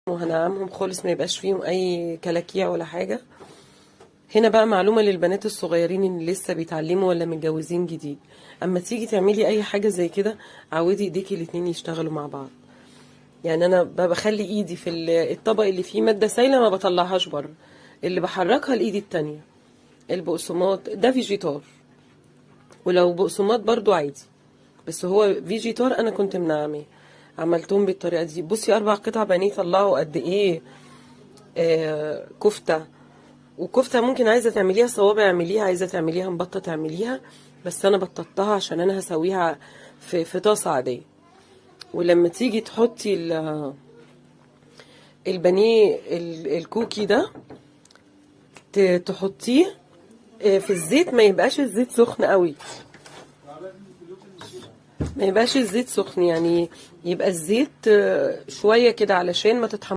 وهنعمهم خالص، ما يبقاش فيهم اي كلاكيع ولا حاجه. هنا بقى معلومه للبنات الصغيرين اللي لسه بيتعلموا ولا متجوزين جديد، اما تيجي تعملي اي حاجه زي كده عودي ايديكي الاتنين يشتغلوا مع بعض. يعني انا بخلي ايدي في الطبق اللي فيه ماده سايله ما بطلعهاش بره، اللي بحركها الايد التانية. البقسماط ده فيجيتار، ولو بقسماط برضو عادي، بس هو فيجيتار انا كنت منعماه. عملتهم بالطريقه دي. بصي 4 قطع بانيه طلعوا قد ايه. كفته. وكفته ممكن عايزه تعمليها صوابع اعمليها، عايزه تعمليها مبطه تعمليها، بس انا بططتها عشان انا هسويها في طاسه عاديه. ولما تيجي تحطي البانيه الكوكي ده تحطيه في الزيت، ما يبقاش الزيت سخن قوي، ما يبقاش الزيت سخن، يعني يبقى الزيت شويه كده علشان ما تتحمرش